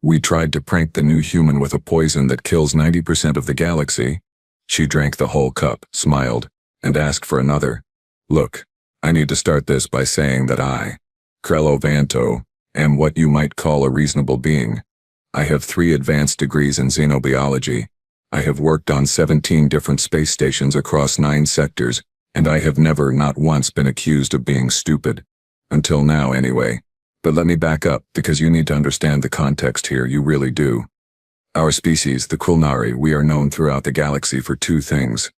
We tried to prank the new human with a poison that kills 90% of the galaxy. She drank the whole cup, smiled, and asked for another. Look, I need to start this by saying that I, Krello Vanto, am what you might call a reasonable being. I have 3 advanced degrees in xenobiology. I have worked on 17 different space stations across 9 sectors, and I have never, not once, been accused of being stupid. Until now, anyway. But let me back up, because you need to understand the context here, you really do. Our species, the Quilnari, we are known throughout the galaxy for 2 things.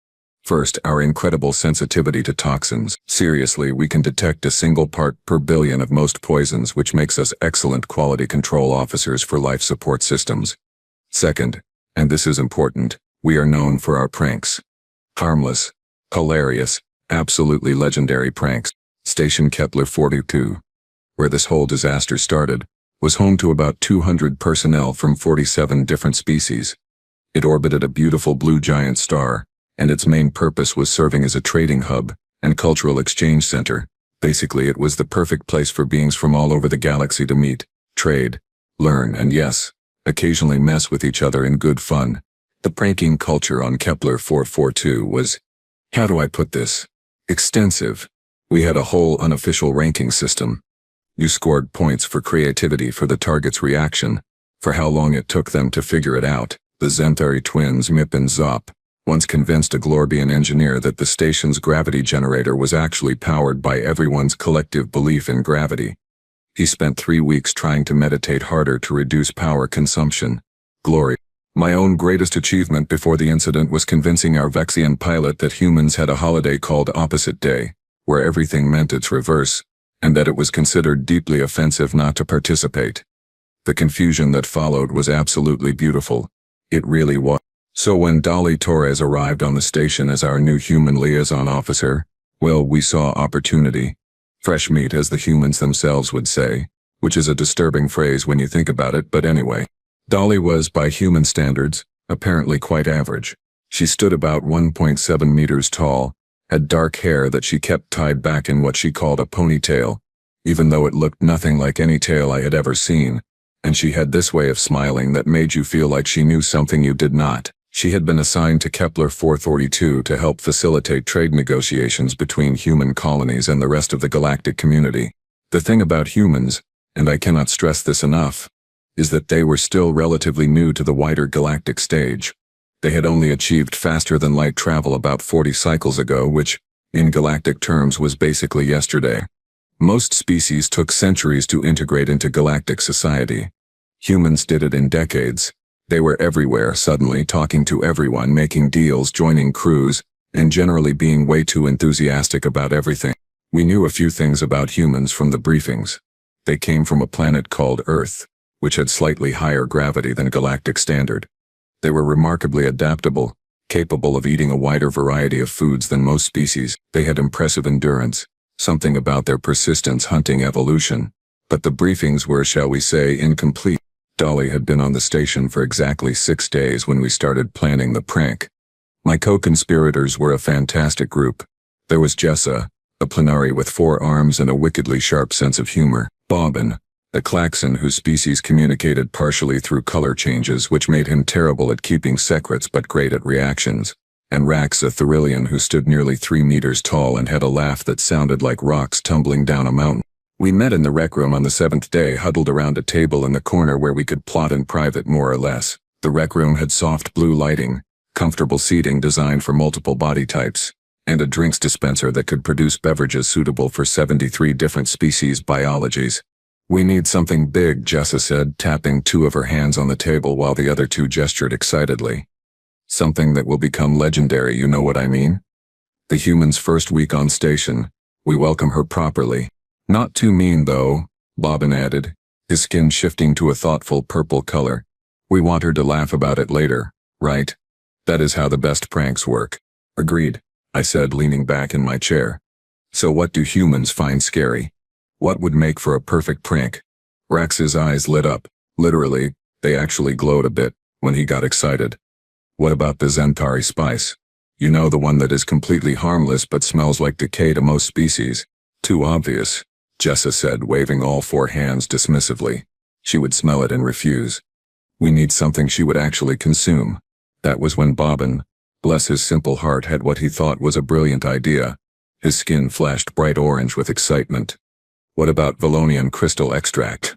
First, our incredible sensitivity to toxins. Seriously, we can detect a single part per billion of most poisons, which makes us excellent quality control officers for life support systems. Second, and this is important, we are known for our pranks. Harmless, hilarious, absolutely legendary pranks. Station Kepler 42, where this whole disaster started, was home to about 200 personnel from 47 different species. It orbited a beautiful blue giant star, and its main purpose was serving as a trading hub and cultural exchange center. Basically, it was the perfect place for beings from all over the galaxy to meet, trade, learn, and yes, occasionally mess with each other in good fun. The pranking culture on Kepler 442 was, how do I put this, extensive. We had a whole unofficial ranking system. You scored points for creativity for the target's reaction, for how long it took them to figure it out. The Zenthari twins, Mip and Zop, once convinced a Glorbian engineer that the station's gravity generator was actually powered by everyone's collective belief in gravity. He spent 3 weeks trying to meditate harder to reduce power consumption. Glory. My own greatest achievement before the incident was convincing our Vexian pilot that humans had a holiday called Opposite Day, where everything meant its reverse, and that it was considered deeply offensive not to participate. The confusion that followed was absolutely beautiful. It really was. So when Dolly Torres arrived on the station as our new human liaison officer, well, we saw opportunity. Fresh meat, as the humans themselves would say, which is a disturbing phrase when you think about it, but anyway. Dolly was, by human standards, apparently quite average. She stood about 1.7 meters tall, had dark hair that she kept tied back in what she called a ponytail, even though it looked nothing like any tail I had ever seen, and she had this way of smiling that made you feel like she knew something you did not. She had been assigned to Kepler 442 to help facilitate trade negotiations between human colonies and the rest of the galactic community. The thing about humans, and I cannot stress this enough, is that they were still relatively new to the wider galactic stage. They had only achieved faster-than-light travel about 40 cycles ago, which, in galactic terms, was basically yesterday. Most species took centuries to integrate into galactic society. Humans did it in decades. They were everywhere, suddenly talking to everyone, making deals, joining crews, and generally being way too enthusiastic about everything. We knew a few things about humans from the briefings. They came from a planet called Earth, which had slightly higher gravity than galactic standard. They were remarkably adaptable, capable of eating a wider variety of foods than most species. They had impressive endurance, something about their persistence hunting evolution. But the briefings were, shall we say, incomplete. Dolly had been on the station for exactly 6 days when we started planning the prank. My co-conspirators were a fantastic group. There was Jessa, a Plenari with 4 arms and a wickedly sharp sense of humor. Bobbin, a Klaxon whose species communicated partially through color changes, which made him terrible at keeping secrets but great at reactions. And Rax, a Thurilian who stood nearly 3 meters tall and had a laugh that sounded like rocks tumbling down a mountain. We met in the rec room on the 7th day, huddled around a table in the corner where we could plot in private more or less. The rec room had soft blue lighting, comfortable seating designed for multiple body types, and a drinks dispenser that could produce beverages suitable for 73 different species biologies. We need something big, Jessa said, tapping 2 of her hands on the table while the other 2 gestured excitedly. Something that will become legendary, you know what I mean? The human's first week on station, we welcome her properly. Not too mean, though, Bobbin added, his skin shifting to a thoughtful purple color. We want her to laugh about it later, right? That is how the best pranks work. Agreed, I said, leaning back in my chair. So what do humans find scary? What would make for a perfect prank? Rax's eyes lit up. Literally, they actually glowed a bit when he got excited. What about the Zenthari spice? You know, the one that is completely harmless but smells like decay to most species. Too obvious, Jessa said, waving all 4 hands dismissively. She would smell it and refuse. We need something she would actually consume. That was when Bobbin, bless his simple heart, had what he thought was a brilliant idea. His skin flashed bright orange with excitement. What about Valonian crystal extract?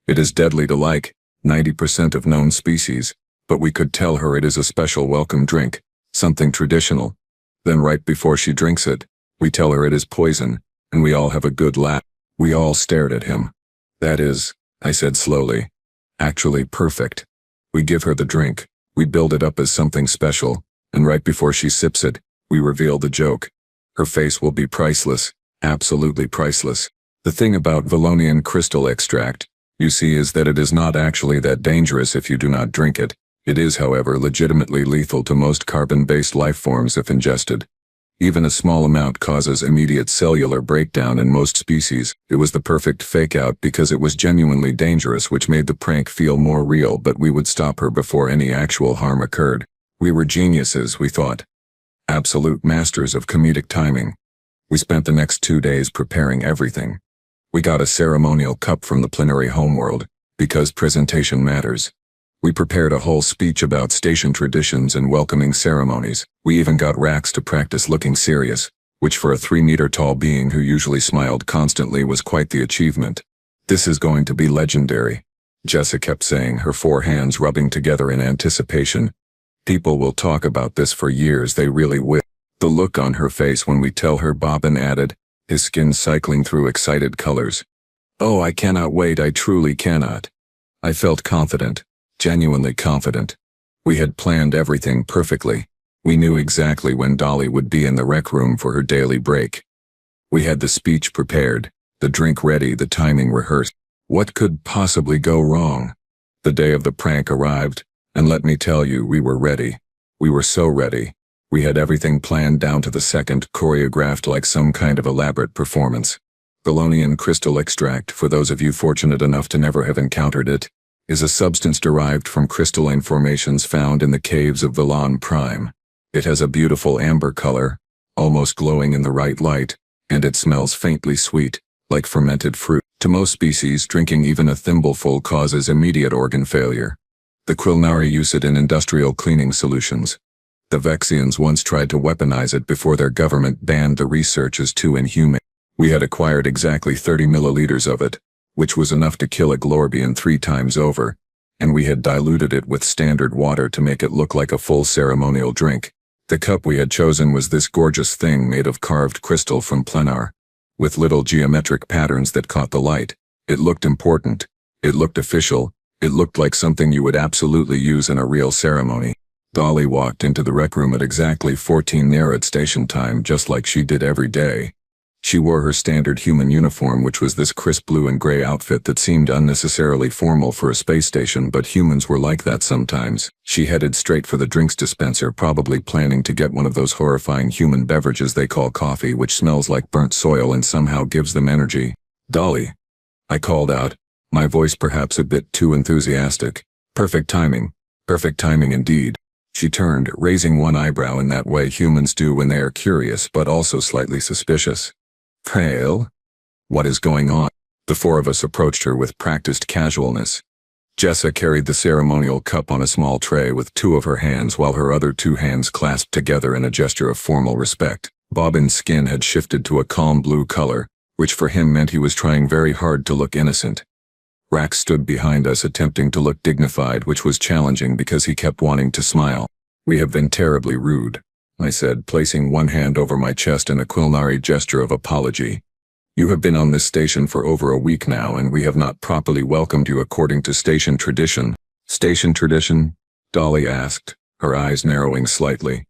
It is deadly to like 90% of known species, but we could tell her it is a special welcome drink, something traditional. Then right before she drinks it, we tell her it is poison, and we all have a good laugh. We all stared at him. That is, I said slowly, actually perfect. We give her the drink, we build it up as something special, and right before she sips it, we reveal the joke. Her face will be priceless, absolutely priceless. The thing about Valonian crystal extract, you see, is that it is not actually that dangerous if you do not drink it. It is, however, legitimately lethal to most carbon-based life forms if ingested. Even a small amount causes immediate cellular breakdown in most species. It was the perfect fake-out because it was genuinely dangerous, which made the prank feel more real, but we would stop her before any actual harm occurred. We were geniuses, we thought. Absolute masters of comedic timing. We spent the next 2 days preparing everything. We got a ceremonial cup from the plenary homeworld, because presentation matters. We prepared a whole speech about station traditions and welcoming ceremonies. We even got Rax to practice looking serious, which for a 3-meter-tall being who usually smiled constantly was quite the achievement. This is going to be legendary, Jessa kept saying, her 4 hands rubbing together in anticipation. People will talk about this for years, they really will. The look on her face when we tell her, Bobbin added, his skin cycling through excited colors. Oh, I cannot wait, I truly cannot. I felt confident. Genuinely confident. We had planned everything perfectly. We knew exactly when Dolly would be in the rec room for her daily break. We had the speech prepared, the drink ready, the timing rehearsed. What could possibly go wrong? The day of the prank arrived, and let me tell you, we were ready. We were so ready. We had everything planned down to the second, choreographed like some kind of elaborate performance. Valonian crystal extract, for those of you fortunate enough to never have encountered it, is a substance derived from crystalline formations found in the caves of Valon Prime. It has a beautiful amber color, almost glowing in the right light, and it smells faintly sweet, like fermented fruit. To most species, drinking even a thimbleful causes immediate organ failure. The Quilnari use it in industrial cleaning solutions. The Vexians once tried to weaponize it before their government banned the research as too inhumane. We had acquired exactly 30 milliliters of it, which was enough to kill a Glorbian 3 times over, and we had diluted it with standard water to make it look like a full ceremonial drink. The cup we had chosen was this gorgeous thing made of carved crystal from Plenar, with little geometric patterns that caught the light. It looked important. It looked official. It looked like something you would absolutely use in a real ceremony. Dolly walked into the rec room at exactly 14 near at station time, just like she did every day. She wore her standard human uniform, which was this crisp blue and gray outfit that seemed unnecessarily formal for a space station, but humans were like that sometimes. She headed straight for the drinks dispenser, probably planning to get one of those horrifying human beverages they call coffee, which smells like burnt soil and somehow gives them energy. Dolly, I called out, my voice perhaps a bit too enthusiastic. Perfect timing. Perfect timing indeed. She turned, raising one eyebrow in that way humans do when they are curious but also slightly suspicious. Pale? What is going on? The 4 of us approached her with practiced casualness. Jessa carried the ceremonial cup on a small tray with 2 of her hands while her other 2 hands clasped together in a gesture of formal respect. Bobbin's skin had shifted to a calm blue color, which for him meant he was trying very hard to look innocent. Rax stood behind us attempting to look dignified, which was challenging because he kept wanting to smile. We have been terribly rude, I said, placing one hand over my chest in a Quilnari gesture of apology. You have been on this station for over a week now, and we have not properly welcomed you according to station tradition. Station tradition? Dolly asked, her eyes narrowing slightly.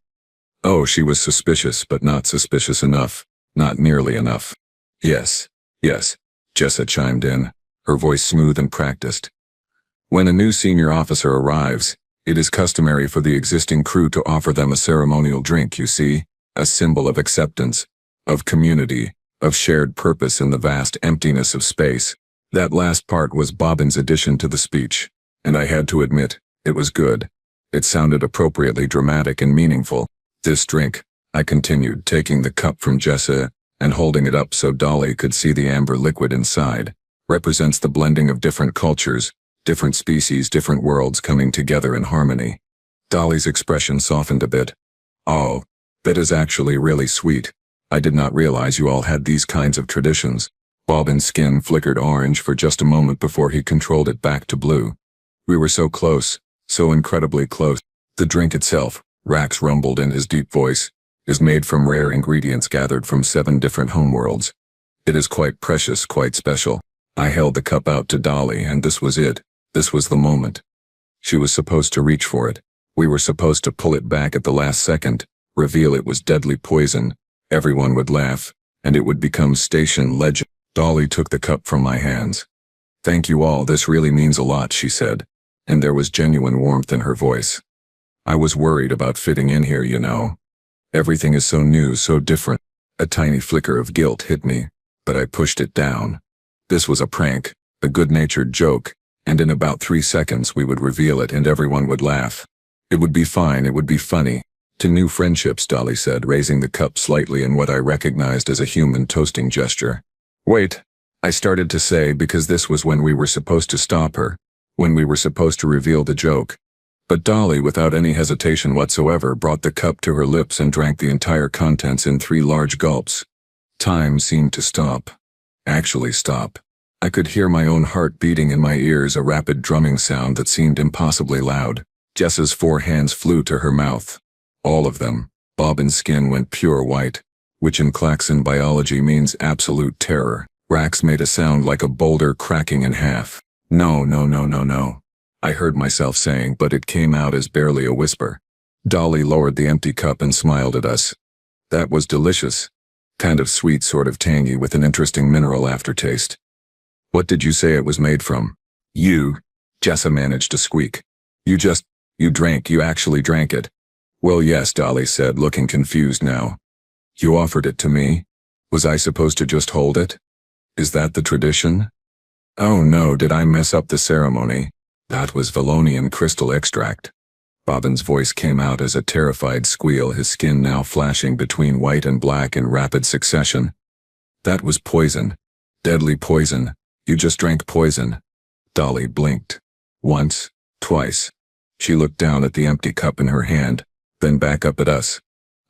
Oh, she was suspicious, but not suspicious enough. Not nearly enough. Yes, Jessa chimed in, her voice smooth and practiced. When a new senior officer arrives, it is customary for the existing crew to offer them a ceremonial drink, you see, a symbol of acceptance, of community, of shared purpose in the vast emptiness of space. That last part was Bobbin's addition to the speech, and I had to admit, it was good. It sounded appropriately dramatic and meaningful. This drink, I continued, taking the cup from Jessa and holding it up so Dolly could see the amber liquid inside, represents the blending of different cultures, Different species, different worlds coming together in harmony. Dolly's expression softened a bit. Oh, that is actually really sweet. I did not realize you all had these kinds of traditions. Bobbin's skin flickered orange for just a moment before he controlled it back to blue. We were so close, so incredibly close. The drink itself, Rax rumbled in his deep voice, is made from rare ingredients gathered from 7 different homeworlds. It is quite precious, quite special. I held the cup out to Dolly, and this was it. This was the moment. She was supposed to reach for it. We were supposed to pull it back at the last second, reveal it was deadly poison. Everyone would laugh, and it would become station legend. Dolly took the cup from my hands. Thank you all, this really means a lot, she said, and there was genuine warmth in her voice. I was worried about fitting in here, you know. Everything is so new, so different. A tiny flicker of guilt hit me, but I pushed it down. This was a prank, a good-natured joke, and in about 3 seconds we would reveal it and everyone would laugh. It would be fine, it would be funny. To new friendships, Dolly said, raising the cup slightly in what I recognized as a human toasting gesture. Wait, I started to say, because this was when we were supposed to stop her, when we were supposed to reveal the joke. But Dolly, without any hesitation whatsoever, brought the cup to her lips and drank the entire contents in 3 large gulps. Time seemed to stop. Actually stop. I could hear my own heart beating in my ears, a rapid drumming sound that seemed impossibly loud. Jess's 4 hands flew to her mouth. All of them. Bobbin's skin went pure white, which in Klaxon biology means absolute terror. Rax made a sound like a boulder cracking in half. No, no, no, no, no. I heard myself saying, but it came out as barely a whisper. Dolly lowered the empty cup and smiled at us. That was delicious. Kind of sweet, sort of tangy, with an interesting mineral aftertaste. What did you say it was made from? You, Jessa managed to squeak. You actually drank it. Well, yes, Dolly said, looking confused now. You offered it to me? Was I supposed to just hold it? Is that the tradition? Oh no, did I mess up the ceremony? That was Valonian crystal extract. Bobbin's voice came out as a terrified squeal, his skin now flashing between white and black in rapid succession. That was poison. Deadly poison. You just drank poison. Dolly blinked. Once, twice. She looked down at the empty cup in her hand, then back up at us.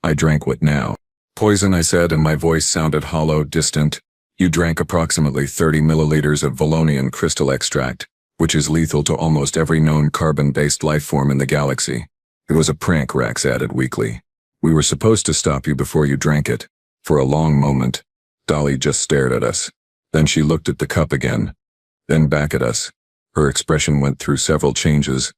I drank what now? Poison, I said, and my voice sounded hollow, distant. You drank approximately 30 milliliters of Valonian crystal extract, which is lethal to almost every known carbon-based life form in the galaxy. It was a prank, Rax added weakly. We were supposed to stop you before you drank it. For a long moment, Dolly just stared at us. Then she looked at the cup again. Then back at us. Her expression went through several changes.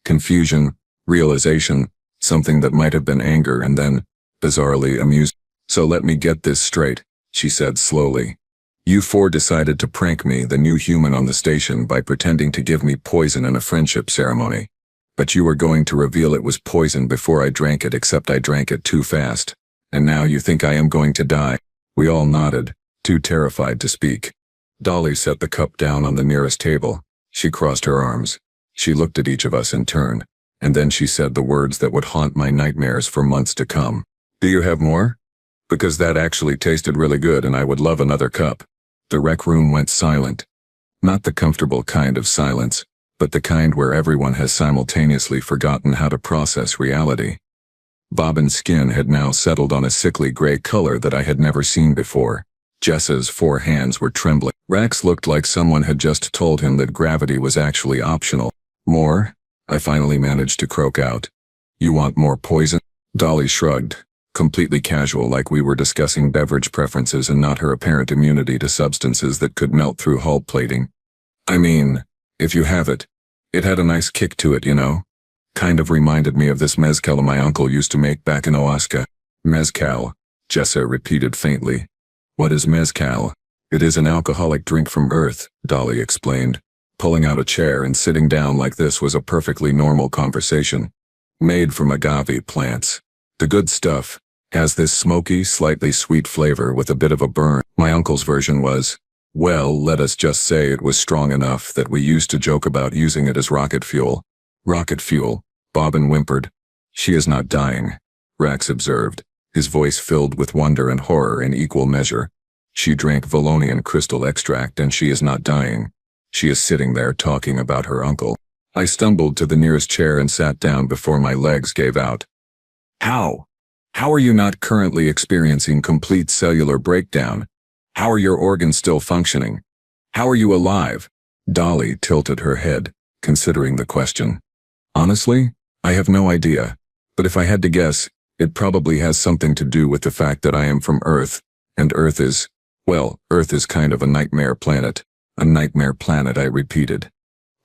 Confusion, realization, something that might have been anger, and then, bizarrely, amused. So let me get this straight, she said slowly. You 4 decided to prank me, the new human on the station, by pretending to give me poison in a friendship ceremony. But you were going to reveal it was poison before I drank it, except I drank it too fast. And now you think I am going to die. We all nodded, too terrified to speak. Dolly set the cup down on the nearest table. She crossed her arms. She looked at each of us in turn, and then she said the words that would haunt my nightmares for months to come. Do you have more? Because that actually tasted really good and I would love another cup. The rec room went silent. Not the comfortable kind of silence, but the kind where everyone has simultaneously forgotten how to process reality. Bobbin's skin had now settled on a sickly gray color that I had never seen before. Jessa's 4 hands were trembling. Rax looked like someone had just told him that gravity was actually optional. More? I finally managed to croak out. You want more poison? Dolly shrugged, completely casual, like we were discussing beverage preferences and not her apparent immunity to substances that could melt through hull plating. I mean, if you have it. It had a nice kick to it, you know? Kind of reminded me of this mezcal my uncle used to make back in Oaxaca. Mezcal, Jessa repeated faintly. What is mezcal? It is an alcoholic drink from Earth, Dolly explained. Pulling out a chair and sitting down like this was a perfectly normal conversation. Made from agave plants. The good stuff. Has this smoky, slightly sweet flavor with a bit of a burn. My uncle's version was, well, let us just say it was strong enough that we used to joke about using it as rocket fuel. Rocket fuel, Bobbin whimpered. She is not dying, Rax observed, his voice filled with wonder and horror in equal measure. She drank Valonian crystal extract and she is not dying. She is sitting there talking about her uncle. I stumbled to the nearest chair and sat down before my legs gave out. How? How are you not currently experiencing complete cellular breakdown? How are your organs still functioning? How are you alive? Dolly tilted her head, considering the question. Honestly, I have no idea. But if I had to guess, it probably has something to do with the fact that I am from Earth, and Earth is kind of a nightmare planet. A nightmare planet, I repeated.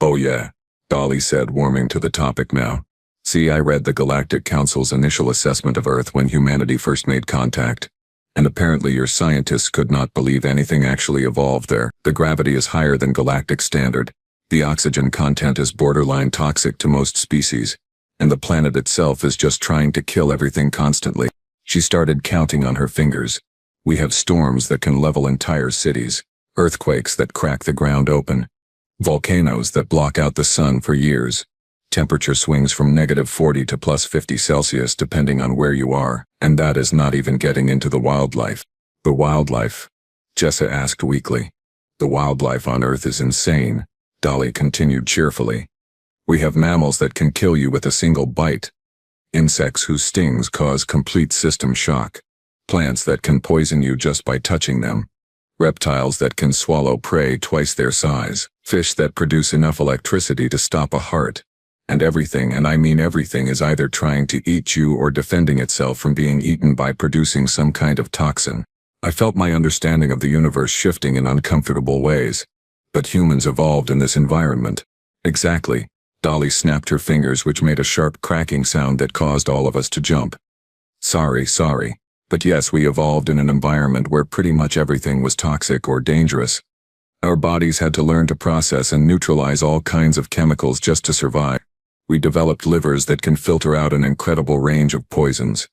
Oh yeah, Dolly said, warming to the topic now. See, I read the Galactic Council's initial assessment of Earth when humanity first made contact. And apparently your scientists could not believe anything actually evolved there. The gravity is higher than galactic standard. The oxygen content is borderline toxic to most species. And the planet itself is just trying to kill everything constantly. She started counting on her fingers. We have storms that can level entire cities, earthquakes that crack the ground open, volcanoes that block out the sun for years. Temperature swings from -40 to +50 Celsius depending on where you are, and that is not even getting into the wildlife. The wildlife? Jessa asked weakly. The wildlife on Earth is insane, Dolly continued cheerfully. We have mammals that can kill you with a single bite. Insects whose stings cause complete system shock. Plants that can poison you just by touching them. Reptiles that can swallow prey twice their size. Fish that produce enough electricity to stop a heart. And everything, and I mean everything, is either trying to eat you or defending itself from being eaten by producing some kind of toxin. I felt my understanding of the universe shifting in uncomfortable ways. But humans evolved in this environment. Exactly. Dolly snapped her fingers, which made a sharp cracking sound that caused all of us to jump. Sorry. But yes, we evolved in an environment where pretty much everything was toxic or dangerous. Our bodies had to learn to process and neutralize all kinds of chemicals just to survive. We developed livers that can filter out an incredible range of poisons.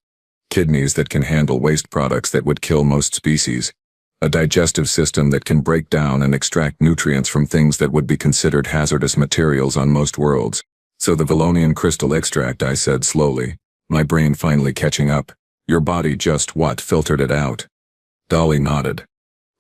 Kidneys that can handle waste products that would kill most species. A digestive system that can break down and extract nutrients from things that would be considered hazardous materials on most worlds. So the Valonian crystal extract, I said slowly, my brain finally catching up. Your body just filtered it out? Dolly nodded.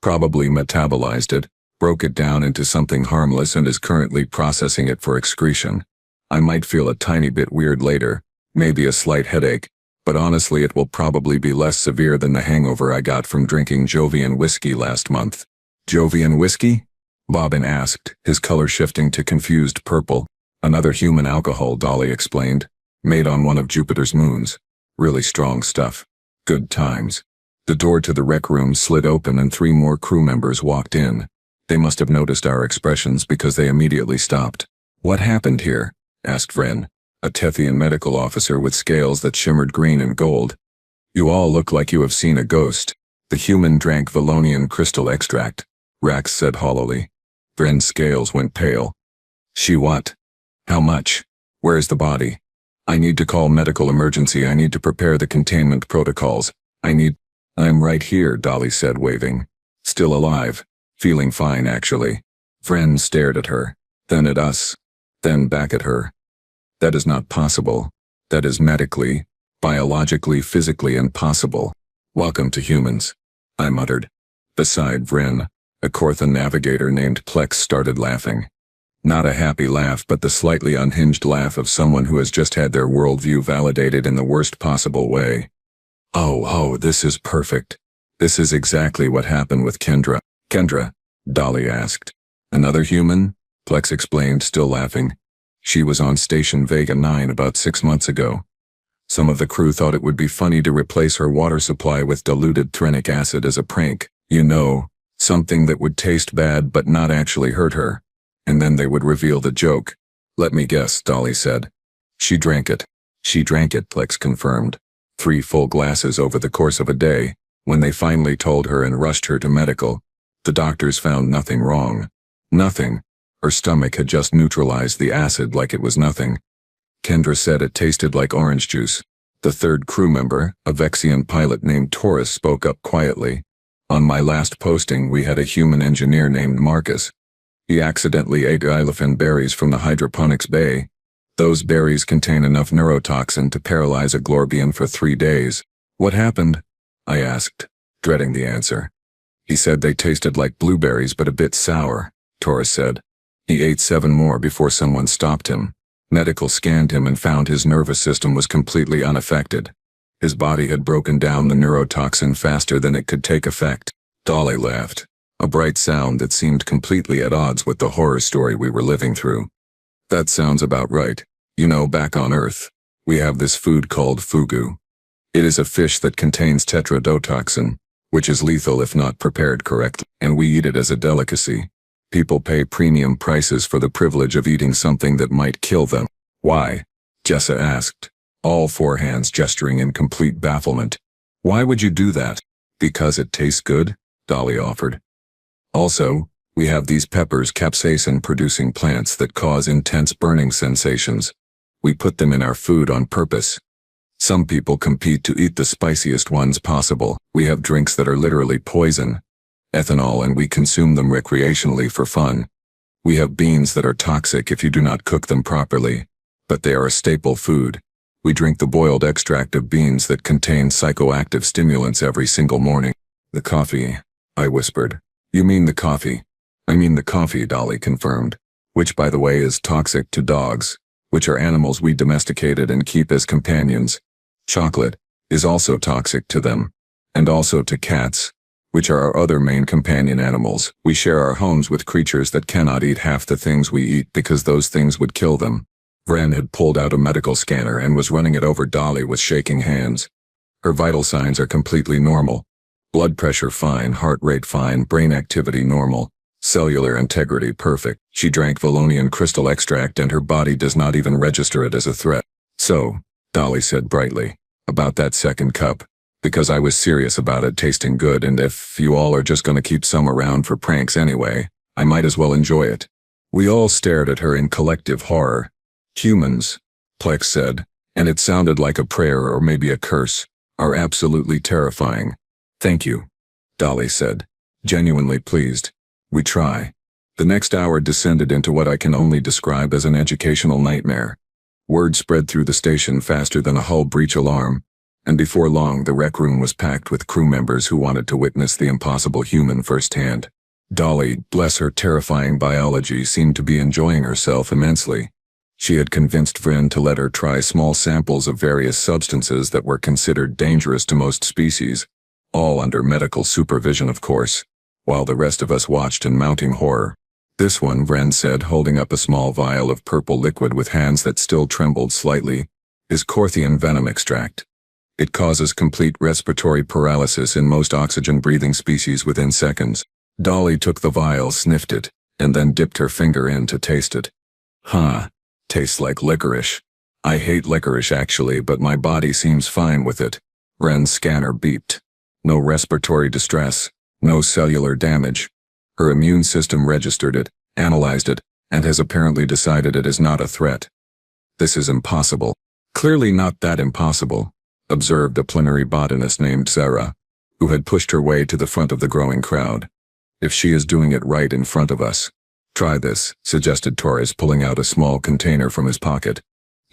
Probably metabolized it, broke it down into something harmless and is currently processing it for excretion. I might feel a tiny bit weird later, maybe a slight headache, but honestly it will probably be less severe than the hangover I got from drinking Jovian whiskey last month. Jovian whiskey? Bobbin asked, his color shifting to confused purple. Another human alcohol, Dolly explained, made on one of Jupiter's moons. Really strong stuff. Good times. The door to the rec room slid open and 3 more crew members walked in. They must have noticed our expressions because they immediately stopped. What happened here? Asked Vren, a Tethian medical officer with scales that shimmered green and gold. You all look like you have seen a ghost. The human drank Valonian crystal extract, Rax said hollowly. Vren's scales went pale. She what? How much? Where's the body? I need to call medical emergency. I need to prepare the containment protocols. I'm right here, Dolly said, waving. Still alive. Feeling fine, actually. Vren stared at her, then at us, then back at her. That is not possible. That is medically, biologically, physically impossible. Welcome to humans, I muttered. Beside Vren, a Corthan navigator named Plex started laughing. Not a happy laugh, but the slightly unhinged laugh of someone who has just had their worldview validated in the worst possible way. Oh, this is perfect. This is exactly what happened with Kendra. Kendra? Dolly asked. Another human? Plex explained, still laughing. She was on Station Vega 9 about 6 months ago. Some of the crew thought it would be funny to replace her water supply with diluted threnic acid as a prank. You know, something that would taste bad but not actually hurt her. And then they would reveal the joke. Let me guess, Dolly said. She drank it. She drank it, Plex confirmed. 3 full glasses over the course of a day. When they finally told her and rushed her to medical, the doctors found nothing wrong. Nothing. Her stomach had just neutralized the acid like it was nothing. Kendra said it tasted like orange juice. The 3rd crew member, a Vexian pilot named Taurus, spoke up quietly. On my last posting, we had a human engineer named Marcus. He accidentally ate elephant berries from the hydroponics bay. Those berries contain enough neurotoxin to paralyze a Glorbian for 3 days. What happened? I asked, dreading the answer. He said they tasted like blueberries but a bit sour, Taurus said. He ate 7 more before someone stopped him. Medical scanned him and found his nervous system was completely unaffected. His body had broken down the neurotoxin faster than it could take effect. Dolly laughed, a bright sound that seemed completely at odds with the horror story we were living through. That sounds about right. You know, back on Earth, we have this food called fugu. It is a fish that contains tetrodotoxin, which is lethal if not prepared correctly, and we eat it as a delicacy. People pay premium prices for the privilege of eating something that might kill them. Why? Jessa asked, all 4 hands gesturing in complete bafflement. Why would you do that? Because it tastes good? Dolly offered. Also, we have these peppers, capsaicin-producing plants that cause intense burning sensations. We put them in our food on purpose. Some people compete to eat the spiciest ones possible. We have drinks that are literally poison, ethanol, and we consume them recreationally for fun. We have beans that are toxic if you do not cook them properly, but they are a staple food. We drink the boiled extract of beans that contain psychoactive stimulants every single morning. The coffee, I whispered. You mean the coffee? I mean the coffee, Dolly confirmed, which by the way is toxic to dogs, which are animals we domesticated and keep as companions. Chocolate is also toxic to them, and also to cats, which are our other main companion animals. We share our homes with creatures that cannot eat half the things we eat because those things would kill them. Vren had pulled out a medical scanner and was running it over Dolly with shaking hands. Her vital signs are completely normal. Blood pressure fine, heart rate fine, brain activity normal, cellular integrity perfect. She drank Valonian crystal extract and her body does not even register it as a threat. So, Dolly said brightly, about that second cup, because I was serious about it tasting good, and if you all are just gonna keep some around for pranks anyway, I might as well enjoy it. We all stared at her in collective horror. Humans, Plex said, and it sounded like a prayer or maybe a curse, are absolutely terrifying. Thank you, Dolly said, genuinely pleased. We try. The next hour descended into what I can only describe as an educational nightmare. Word spread through the station faster than a hull breach alarm, and before long the rec room was packed with crew members who wanted to witness the impossible human firsthand. Dolly, bless her terrifying biology, seemed to be enjoying herself immensely. She had convinced Vren to let her try small samples of various substances that were considered dangerous to most species, all under medical supervision of course, while the rest of us watched in mounting horror. This one, Vren said, holding up a small vial of purple liquid with hands that still trembled slightly, is Corthian venom extract. It causes complete respiratory paralysis in most oxygen-breathing species within seconds. Dolly took the vial, sniffed it, and then dipped her finger in to taste it. Huh. Tastes like licorice. I hate licorice actually, but my body seems fine with it. Vren's scanner beeped. No respiratory distress, no cellular damage. Her immune system registered it, analyzed it, and has apparently decided it is not a threat. This is impossible. Clearly not that impossible, observed a plenary botanist named Sarah, who had pushed her way to the front of the growing crowd. If she is doing it right in front of us. Try this, suggested Torres, pulling out a small container from his pocket.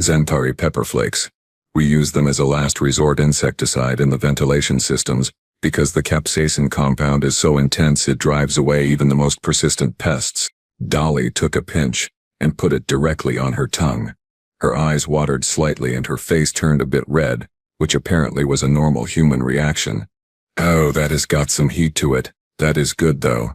Zentari pepper flakes. We use them as a last resort insecticide in the ventilation systems, because the capsaicin compound is so intense it drives away even the most persistent pests. Dolly took a pinch and put it directly on her tongue. Her eyes watered slightly and her face turned a bit red, which apparently was a normal human reaction. Oh, that has got some heat to it. That is good though.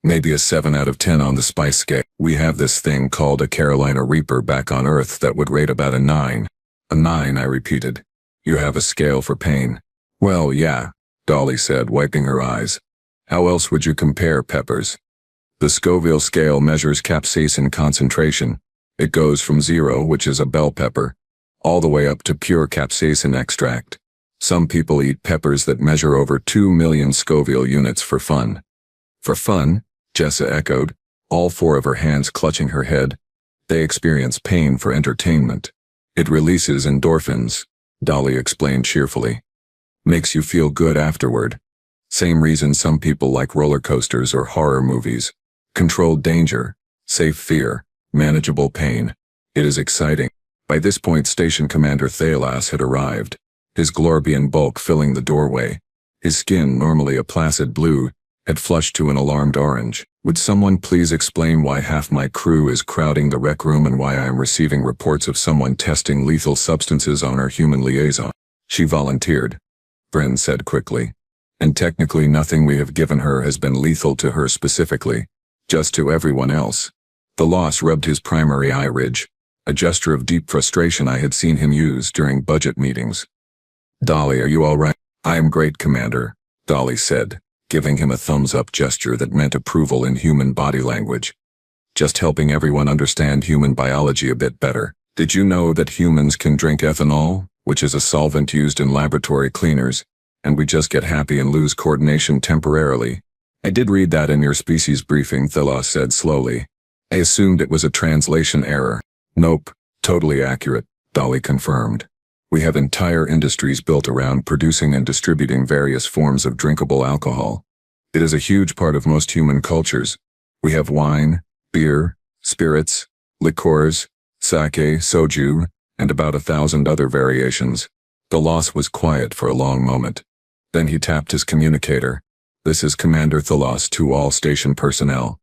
Maybe a 7 out of 10 on the spice scale. We have this thing called a Carolina Reaper back on Earth that would rate about a 9. A 9, I repeated. You have a scale for pain. Well, yeah, Dolly said, wiping her eyes. How else would you compare peppers? The Scoville scale measures capsaicin concentration. It goes from 0, which is a bell pepper, all the way up to pure capsaicin extract. Some people eat peppers that measure over 2 million Scoville units for fun. For fun? Jessa echoed, all 4 of her hands clutching her head. They experience pain for entertainment. It releases endorphins, Dolly explained cheerfully. Makes you feel good afterward. Same reason some people like roller coasters or horror movies. Controlled danger, safe fear, manageable pain. It is exciting. By this point Station Commander Thalas had arrived, his Glorbian bulk filling the doorway. His skin, normally a placid blue, had flushed to an alarmed orange. Would someone please explain why half my crew is crowding the rec room and why I am receiving reports of someone testing lethal substances on our human liaison? She volunteered. Bryn said quickly. And technically nothing we have given her has been lethal to her specifically, just to everyone else. The loss rubbed his primary eye ridge, a gesture of deep frustration I had seen him use during budget meetings. Dolly, are you all right? I am great, Commander, Dolly said, giving him a thumbs-up gesture that meant approval in human body language. Just helping everyone understand human biology a bit better. Did you know that humans can drink ethanol, which is a solvent used in laboratory cleaners, and we just get happy and lose coordination temporarily? I did read that in your species briefing, Thalos said slowly. I assumed it was a translation error. Nope, totally accurate, Dolly confirmed. We have entire industries built around producing and distributing various forms of drinkable alcohol. It is a huge part of most human cultures. We have wine, beer, spirits, liqueurs, sake, soju, and about 1,000 other variations. The loss was quiet for a long moment. Then he tapped his communicator. This is Commander Thalos to all station personnel.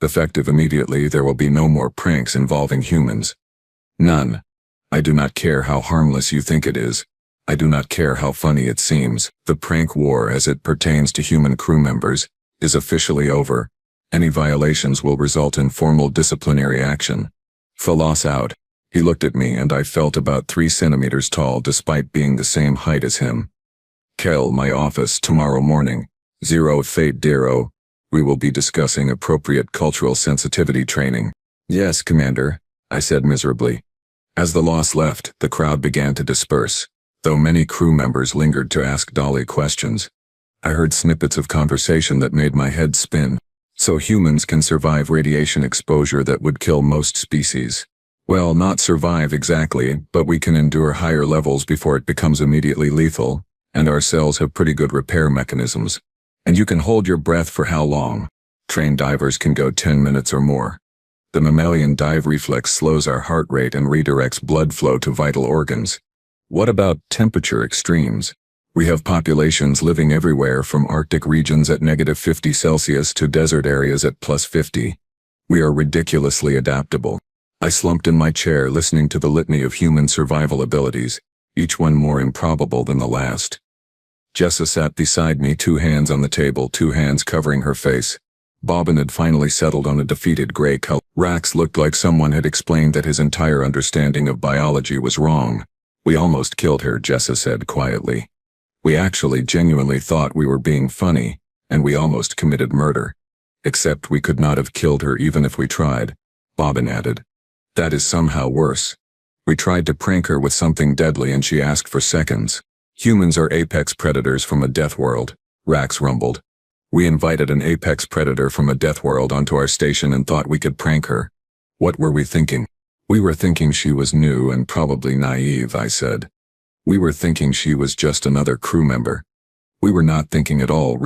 Effective immediately, there will be no more pranks involving humans. None. I do not care how harmless you think it is. I do not care how funny it seems. The prank war as it pertains to human crew members is officially over. Any violations will result in formal disciplinary action. Thalos out. He looked at me and I felt about 3 centimeters tall despite being the same height as him. Kel, my office tomorrow morning. 0 Fate Dero. We will be discussing appropriate cultural sensitivity training. Yes, Commander, I said miserably. As the loss left, the crowd began to disperse, though many crew members lingered to ask Dolly questions. I heard snippets of conversation that made my head spin. So humans can survive radiation exposure that would kill most species. Well, not survive exactly, but we can endure higher levels before it becomes immediately lethal, and our cells have pretty good repair mechanisms. And you can hold your breath for how long? Trained divers can go 10 minutes or more. The mammalian dive reflex slows our heart rate and redirects blood flow to vital organs. What about temperature extremes? We have populations living everywhere from Arctic regions at -50 Celsius to desert areas at +50. We are ridiculously adaptable. I slumped in my chair listening to the litany of human survival abilities, each one more improbable than the last. Jessa sat beside me, 2 hands on the table, 2 hands covering her face. Bobbin had finally settled on a defeated gray color. Rax looked like someone had explained that his entire understanding of biology was wrong. We almost killed her, Jessa said quietly. We actually genuinely thought we were being funny, and we almost committed murder. Except we could not have killed her even if we tried, Bobbin added. That is somehow worse. We tried to prank her with something deadly and she asked for seconds. Humans are apex predators from a death world, Rax rumbled. We invited an apex predator from a death world onto our station and thought we could prank her. What were we thinking? We were thinking she was new and probably naive, I said. We were thinking she was just another crew member. We were not thinking at all.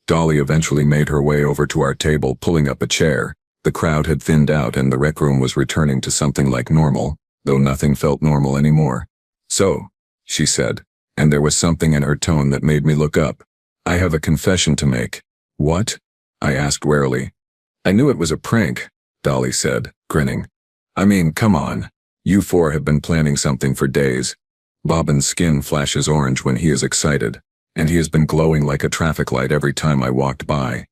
Dolly eventually made her way over to our table, pulling up a chair. The crowd had thinned out and the rec room was returning to something like normal, though nothing felt normal anymore. So, she said, and there was something in her tone that made me look up. I have a confession to make. What? I asked warily. I knew it was a prank, Dolly said, grinning. I mean, come on. You 4 have been planning something for days. Bobbin's skin flashes orange when he is excited, and he has been glowing like a traffic light every time I walked by.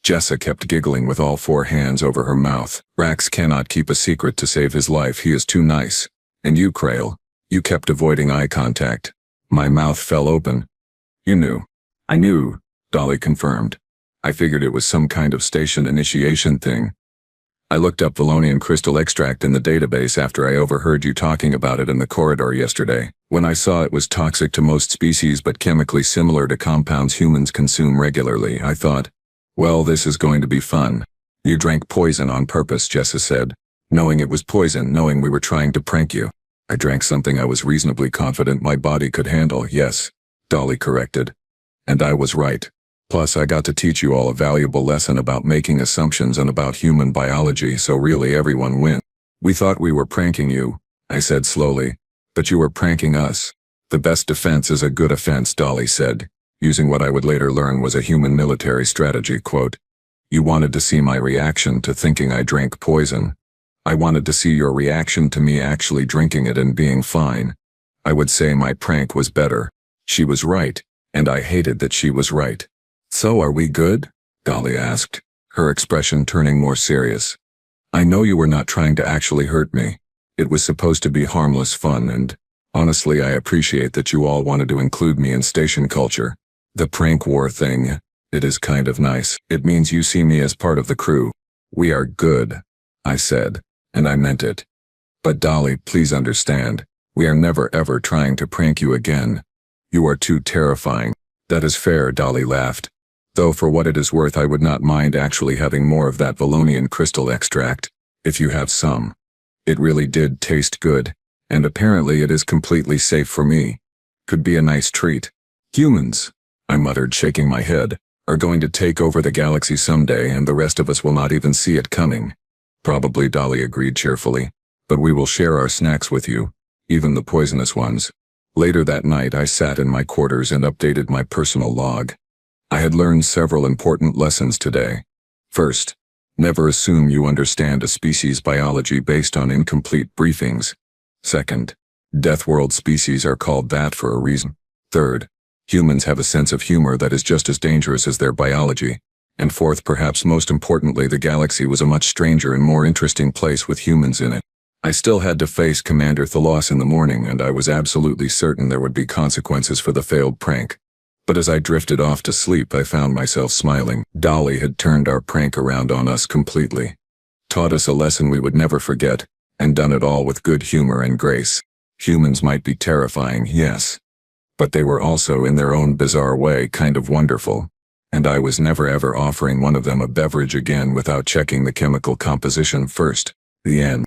Jessa kept giggling with all 4 hands over her mouth. Rax cannot keep a secret to save his life, he is too nice. And you, Krail, you kept avoiding eye contact. My mouth fell open. You knew. I knew, Dolly confirmed. I figured it was some kind of station initiation thing. I looked up Valonian crystal extract in the database after I overheard you talking about it in the corridor yesterday. When I saw it was toxic to most species but chemically similar to compounds humans consume regularly, I thought, well, this is going to be fun. You drank poison on purpose, Jessa said. Knowing it was poison, knowing we were trying to prank you. I drank something I was reasonably confident my body could handle, yes, Dolly corrected. And I was right. Plus, I got to teach you all a valuable lesson about making assumptions and about human biology, so really everyone wins. We thought we were pranking you, I said slowly, but you were pranking us. The best defense is a good offense, Dolly said. using what I would later learn was a human military strategy quote. You wanted to see my reaction to thinking I drank poison. I wanted to see your reaction to me actually drinking it and being fine. I would say my prank was better. She was right, and I hated that she was right. So are we good? Dolly asked, her expression turning more serious. I know you were not trying to actually hurt me. It was supposed to be harmless fun and, honestly, I appreciate that you all wanted to include me in station culture. The prank war thing, it is kind of nice. It means you see me as part of the crew. We are good, I said, and I meant it. But Dolly, please understand, we are never ever trying to prank you again. You are too terrifying. That is fair, Dolly laughed. Though for what it is worth I would not mind actually having more of that Valonian crystal extract, if you have some. It really did taste good, and apparently it is completely safe for me. Could be a nice treat. Humans, I muttered, shaking my head, are going to take over the galaxy someday and the rest of us will not even see it coming. Probably, Dolly agreed cheerfully, but we will share our snacks with you, even the poisonous ones. Later that night I sat in my quarters and updated my personal log. I had learned several important lessons today. First, never assume you understand a species' biology based on incomplete briefings. Second, Deathworld species are called that for a reason. Third, humans have a sense of humor that is just as dangerous as their biology. And fourth, perhaps most importantly, the galaxy was a much stranger and more interesting place with humans in it. I still had to face Commander Thalos in the morning, and I was absolutely certain there would be consequences for the failed prank. But as I drifted off to sleep, I found myself smiling. Dolly had turned our prank around on us completely. Taught us a lesson we would never forget, and done it all with good humor and grace. Humans might be terrifying, yes. But they were also, in their own bizarre way, kind of wonderful. And I was never ever offering one of them a beverage again without checking the chemical composition first. The end.